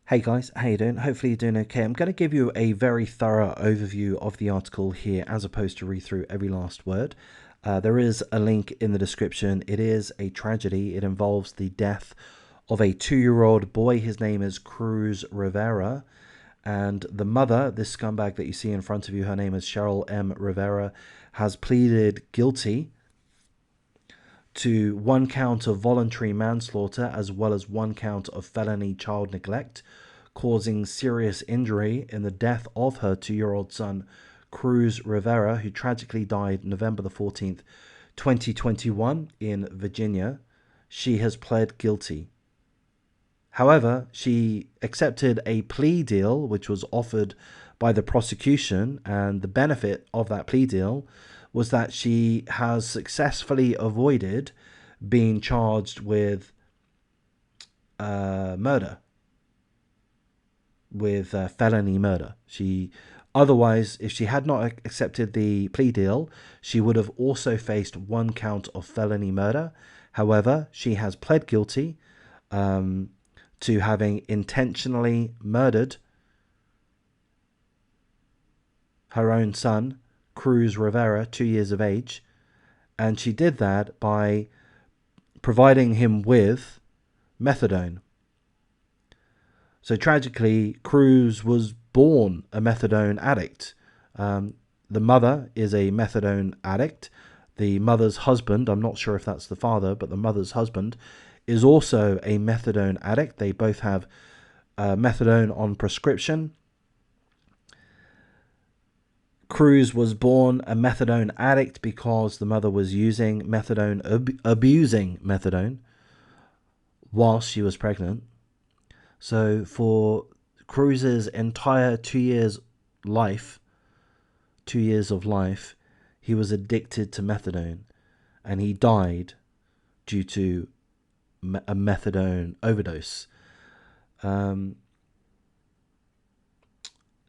Hey guys, how you doing? Hopefully you're doing okay. I'm going to give you a very thorough overview of the article here as opposed to read through every last word. There is a link in the description. It is a tragedy. It involves the death of a 2-year-old boy. His name is Kruz Rivera. And the mother, this scumbag that you see in front of you, her name is Cheryl M. Rivera, has pleaded guilty to 1 count of voluntary manslaughter as well as 1 count of felony child neglect, causing serious injury in the death of her 2-year-old son, Kruz Rivera, who tragically died November the 14th, 2021 in Virginia. She has pled guilty. However, she accepted a plea deal which was offered by the prosecution, and the benefit of that plea deal was that she has successfully avoided being charged with murder, with felony murder. Otherwise, if she had not accepted the plea deal, she would have also faced 1 count of felony murder. However, she has pled guilty to having intentionally murdered her own son, Kruz Rivera, 2 years of age, and she did that by providing him with methadone. So tragically, Kruz was born a methadone addict. The mother is a methadone addict. The mother's husband, I'm not sure if that's the father, but the mother's husband is also a methadone addict. They both have methadone on prescription. Kruz was born a methadone addict because the mother was using methadone, abusing methadone whilst she was pregnant. So for Kruz's entire 2 years of life, he was addicted to methadone, and he died due to a methadone overdose.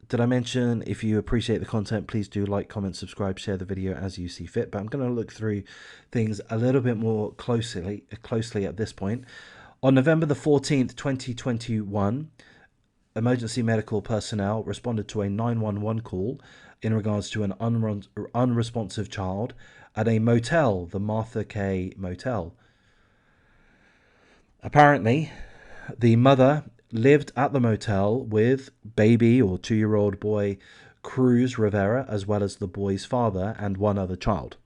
Did I mention, if you appreciate the content, please do like, comment, subscribe, share the video as you see fit. But I'm going to look through things a little bit more closely at this point. On November the 14th, 2021, emergency medical personnel responded to a 911 call in regards to an unresponsive child at a motel, the Martha K Motel. Apparently, the mother lived at the motel with baby or 2-year-old boy Kruz Rivera, as well as the boy's father and 1 other child.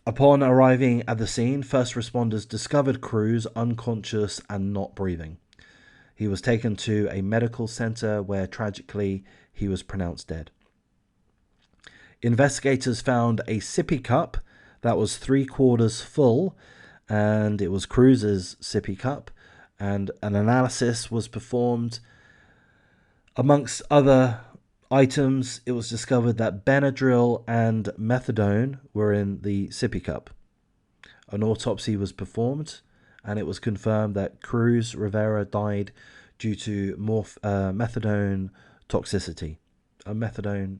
Upon arriving at the scene, first responders discovered Kruz unconscious and not breathing. He was taken to a medical center where tragically he was pronounced dead. Investigators found a sippy cup that was 3/4 full, and it was Kruz's sippy cup, and an analysis was performed. Amongst other items, it was discovered that Benadryl and methadone were in the sippy cup. An autopsy was performed, and it was confirmed that Kruz Rivera died due to methadone toxicity, a methadone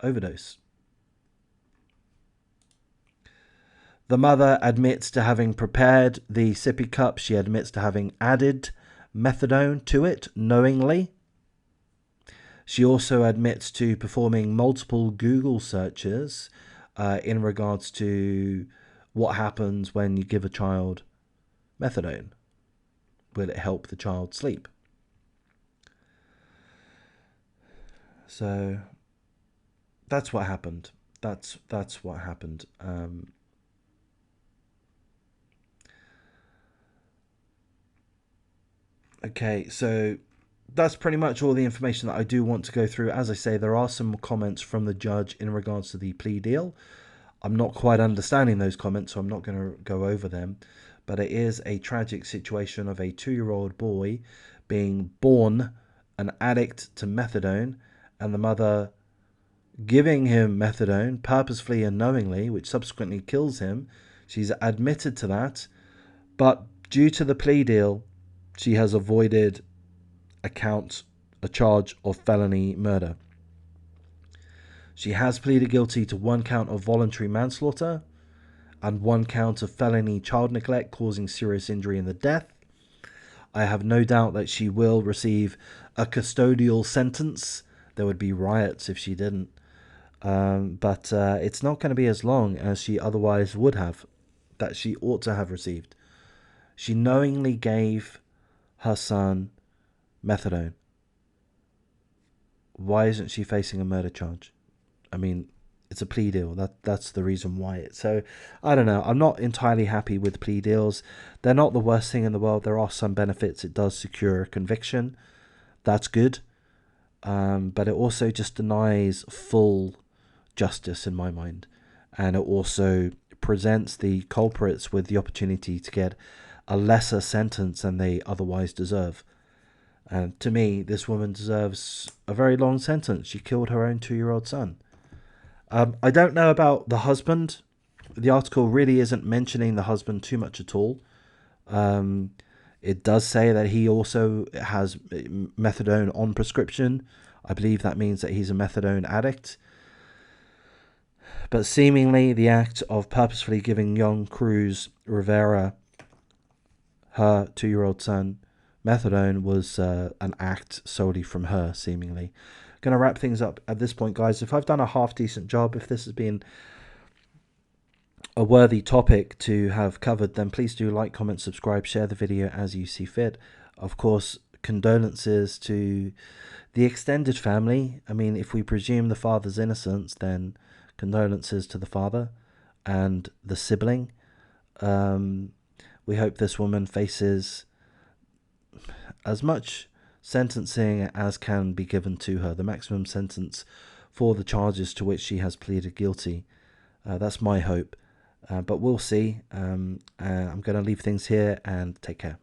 overdose. The mother admits to having prepared the sippy cup. She admits to having added methadone to it knowingly. She also admits to performing multiple Google searches in regards to what happens when you give a child methadone. Will it help the child sleep? So that's what happened. That's what happened. Okay, so that's pretty much all the information that I do want to go through. As I say, there are some comments from the judge in regards to the plea deal. I'm not quite understanding those comments, so I'm not going to go over them. But it is a tragic situation of a 2-year-old boy being born an addict to methadone, and the mother giving him methadone purposefully and knowingly, which subsequently kills him. She's admitted to that, but due to the plea deal, she has avoided a charge of felony murder. She has pleaded guilty to 1 count of voluntary manslaughter and 1 count of felony child neglect causing serious injury in the death I have no doubt that she will receive a custodial sentence. There would be riots if she didn't. But it's not going to be as long as she otherwise would have, that she ought to have received. She knowingly gave her son methadone. Why isn't she facing a murder charge? I mean, it's a plea deal. That's the reason why. So I don't know. I'm not entirely happy with plea deals. They're not the worst thing in the world. There are some benefits. It does secure a conviction. That's good. But it also just denies full justice in my mind. And it also presents the culprits with the opportunity to get a lesser sentence than they otherwise deserve. And to me, this woman deserves a very long sentence. She killed her own 2-year-old son. I don't know about the husband. The article really isn't mentioning the husband too much at all. It does say that he also has methadone on prescription. I believe that means that he's a methadone addict. But seemingly the act of purposefully giving young Kruz Rivera, her 2-year-old son, methadone was an act solely from her, seemingly. Going to wrap things up at this point, guys. If I've done a half decent job, if this has been a worthy topic to have covered, then please do like, comment, subscribe, share the video as you see fit. Of course, condolences to the extended family. I mean, if we presume the father's innocence, then condolences to the father and the sibling. We hope this woman faces as much sentencing as can be given to her, the maximum sentence for the charges to which she has pleaded guilty. That's my hope, but we'll see. I'm going to leave things here and take care.